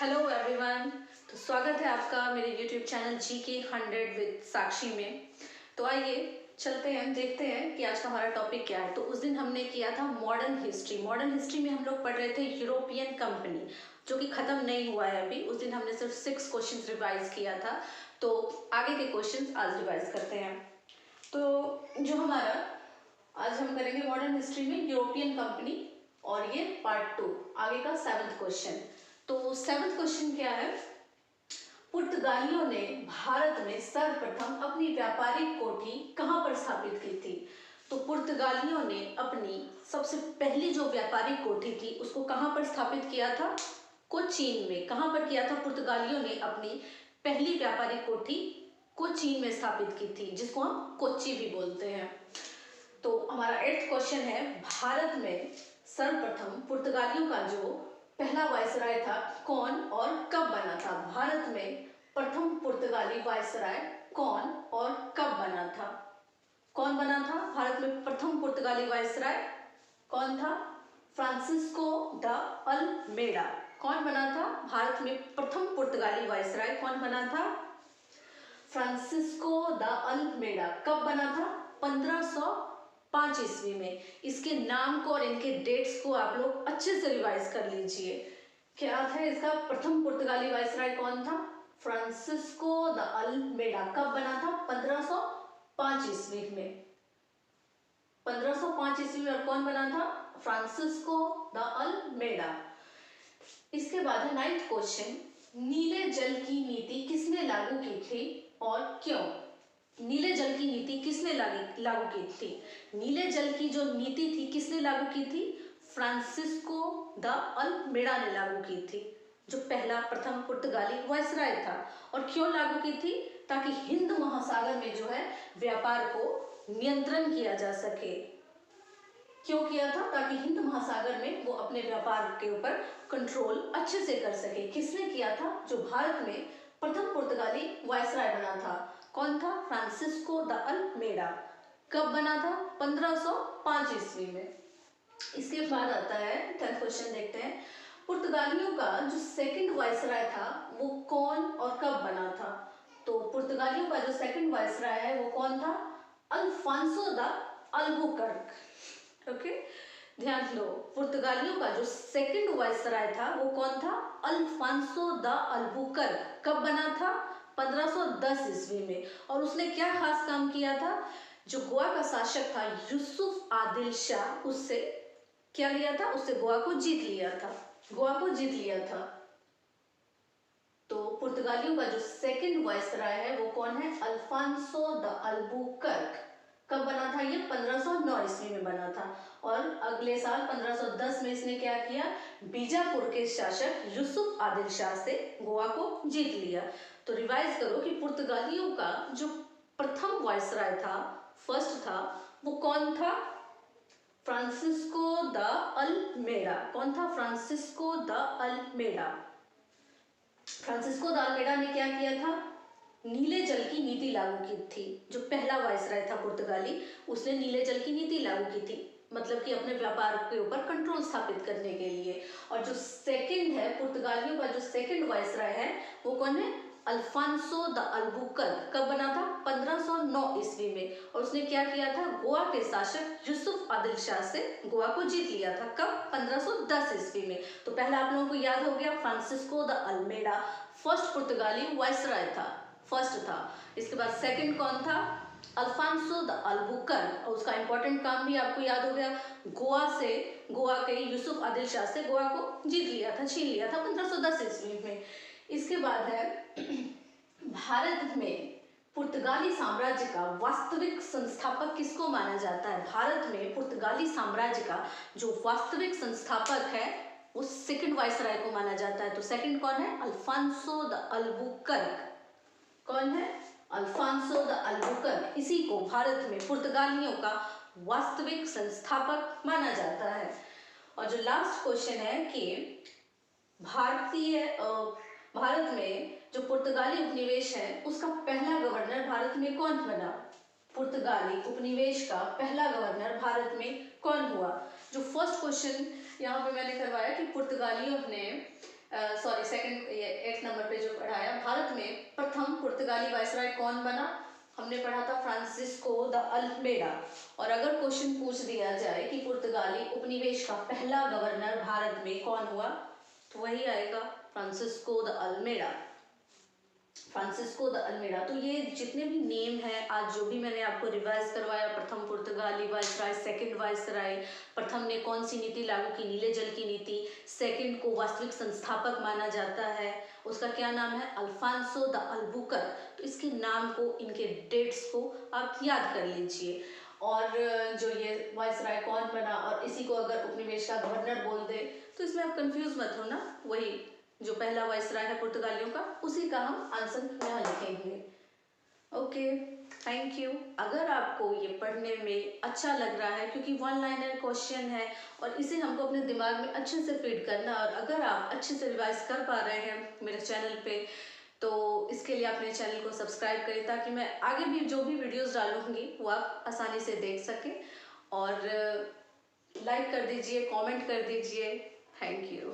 Hello everyone. तो स्वागत है आपका मेरे यूट्यूब चैनल GK 100 विद साक्षी में। तो आइए चलते हैं, देखते हैं कि आज का हमारा टॉपिक क्या है। तो उस दिन हमने किया था मॉडर्न हिस्ट्री। मॉडर्न हिस्ट्री में हम लोग पढ़ रहे थे यूरोपियन कंपनी, जो कि ख़त्म नहीं हुआ है अभी। उस दिन हमने सिर्फ 6 क्वेश्चन रिवाइज किया था, तो आगे के क्वेश्चन आज रिवाइज करते हैं। तो जो हमारा आज हम करेंगे मॉडर्न हिस्ट्री में यूरोपियन कंपनी, और ये पार्ट 2, आगे का 7th क्वेश्चन। तो 7th क्वेश्चन क्या है? पुर्तगालियों ने भारत में सर्वप्रथम अपनी व्यापारिक कोठी कहां पर स्थापित की थी? तो पुर्तगालियों ने अपनी सबसे पहली जो व्यापारिक कोठी थी उसको कहां पर स्थापित किया था? कोचीन में। कहां पर किया था? पुर्तगालियों ने अपनी पहली व्यापारिक कोठी कोचीन में स्थापित की थी, जिसको हम कोच्चि भी बोलते हैं। तो हमारा 8th क्वेश्चन है, भारत में सर्वप्रथम पुर्तगालियों का जो पहला वायसराय था कौन और कब बना था? भारत में प्रथम पुर्तगाली वायसराय कौन और कब बना था? कौन बना था? भारत में प्रथम पुर्तगाली वायसराय कौन था? Francisco de Almeida. कौन बना था? भारत में प्रथम पुर्तगाली वायसराय कौन बना था? Francisco de Almeida. कब बना था? 1505 ईस्वी में। इसके नाम को और इनके डेट्स को आप लोग अच्छे से रिवाइज कर लीजिए। क्या था इसका? प्रथम पुर्तगाली वायसराय कौन था? Francisco de Almeida. कब बना था? 1505 ईस्वी में। 1505 ईस्वी में। और कौन बना था? Francisco de Almeida. इसके बाद है 9th क्वेश्चन, नीले जल की नीति किसने लागू की थी और क्यों? नीले जल की नीति किसने लागू की थी? नीले जल की जो नीति थी किसने लागू की थी? फ्रांसिस्को द अल्मेडा ने लागू की थी, जो पहला प्रथम पुर्तगाली वायसराय था। और क्यों लागू की थी? ताकि हिंद महासागर में जो है व्यापार को नियंत्रण किया जा सके। क्यों किया था? ताकि हिंद महासागर में वो अपने व्यापार के ऊपर कंट्रोल अच्छे से कर सके। किसने किया था? जो भारत में प्रथम पुर्तगाली वायसराय बना था। कौन था? Francisco de Almeida. कब बना था? 1505 ईस्वी में। इसके बाद आता है 10th क्वेश्चन, देखते हैं, पुर्तगालियों का जो सेकंड वायसराय था वो कौन और कब बना था? तो पुर्तगालियों का जो सेकंड वायसराय है वो कौन था? Alfonso de Albuquerque. ओके, ध्यान दो, पुर्तगालियों का जो सेकंड वायसराय था वो कौन था? Alfonso de Albuquerque. कब बना था? 1510 ईस्वी में। और उसने क्या खास काम किया था? जो गोवा का शासक था यूसुफ आदिल शाह, उससे क्या लिया था? उससे गोवा को जीत लिया था। गोवा को जीत लिया था। तो पुर्तगालियों का जो सेकंड वायसराय है वो कौन है? Alfonso de Albuquerque. कब बना था? ये 1509 ईस्वी में बना था। और अगले साल 1510 में इसने क्या किया? बीजापुर के शासक यूसुफ आदिल शाह से गोवा को जीत लिया। तो रिवाइज करो कि पुर्तगालियों का जो प्रथम वायसराय था, फर्स्ट था, वो कौन था? Francisco de Almeida. कौन था? Francisco de Almeida. Francisco de Almeida ने क्या किया था? नीले जल की नीति लागू की थी। जो पहला वायसराय था पुर्तगाली, उसने नीले जल की नीति लागू की थी, मतलब कि अपने व्यापार के ऊपर कंट्रोल स्थापित करने के लिए। और जो सेकंड है, पुर्तगालियों का जो सेकंड वायसराय है वो कौन है? Alfonso de Albuquerque. कब बना था? 1509 ईस्वी में। और उसने क्या किया था? गोवा के शासक यूसुफ आदिल शाह से गोवा को जीत लिया था। कब? 1510 ईस्वी में। तो पहला आप लोगों को याद हो गया, फ्रांसिस्को द अल्मेडा फर्स्ट पुर्तगाली वायसराय था, फर्स्ट था। इसके बाद सेकंड कौन था? Alfonso de Albuquerque. और उसका इंपॉर्टेंट काम भी आपको याद हो गया, गोवा के यूसुफ आदिल शाह से गोवा को जीत लिया था, छीन लिया था 1510 ईस्वी में। इसके बाद है भारत में पुर्तगाली साम्राज्य का वास्तविक संस्थापक किसको माना जाता है? भारत में पुर्तगाली साम्राज्य का जो वास्तविक संस्थापक है वो सेकंड वायसराय को माना जाता है। तो सेकंड कौन है? Alfonso de Albuquerque. कौन है? Alfonso de Albuquerque. इसी को भारत में पुर्तगालियों का वास्तविक संस्थापक माना जाता है। और जो लास्ट क्वेश्चन है कि भारत में जो पुर्तगाली उपनिवेश है उसका पहला गवर्नर भारत में कौन बना? पुर्तगाली उपनिवेश का पहला गवर्नर भारत में कौन हुआ? जो फर्स्ट क्वेश्चन यहाँ पे मैंने करवाया कि पुर्तगालियों ने सॉरी सेकंड, ये 8 नंबर पे जो पढ़ाया, भारत में प्रथम पुर्तगाली वायसराय कौन बना? हमने पढ़ा था फ्रांसिस्को द अल्मेडा। और अगर क्वेश्चन पूछ दिया जाए कि पुर्तगाली उपनिवेश का पहला गवर्नर भारत में कौन हुआ, तो वही आएगा Francisco de Almeida. Francisco de Almeida. तो ये जितने भी नेम हैं, आज जो भी मैंने आपको रिवाइज करवाया, प्रथम पुर्तगाली वायसराय, सेकंड वायसराय, प्रथम ने कौन सी नीति लागू की? नीले जल की नीति। सेकंड को वास्तविक संस्थापक माना जाता है, उसका क्या नाम है? Alfonso de Albuquerque. तो इसके नाम को, इनके डेट्स को आप याद कर लीजिए। और जो ये वायसराय कौन बना, और इसी को अगर उपनिवेश का गवर्नर बोल दे तो इसमें आप कंफ्यूज मत होना, वही जो पहला वायसराय है पुर्तगालियों का, उसी का हम आंसर यहाँ लिखेंगे। Okay, thank you. अगर आपको ये पढ़ने में अच्छा लग रहा है, क्योंकि वन लाइनर क्वेश्चन है और इसे हमको अपने दिमाग में अच्छे से फीड करना, और अगर आप अच्छे से रिवाइज कर पा रहे हैं मेरे चैनल पे, तो इसके लिए आप मेरे चैनल को सब्सक्राइब करें, ताकि मैं आगे भी जो भी वीडियोस डालूंगी वो आप आसानी से देख सकें। और लाइक कर दीजिए, कमेंट कर दीजिए। Thank you.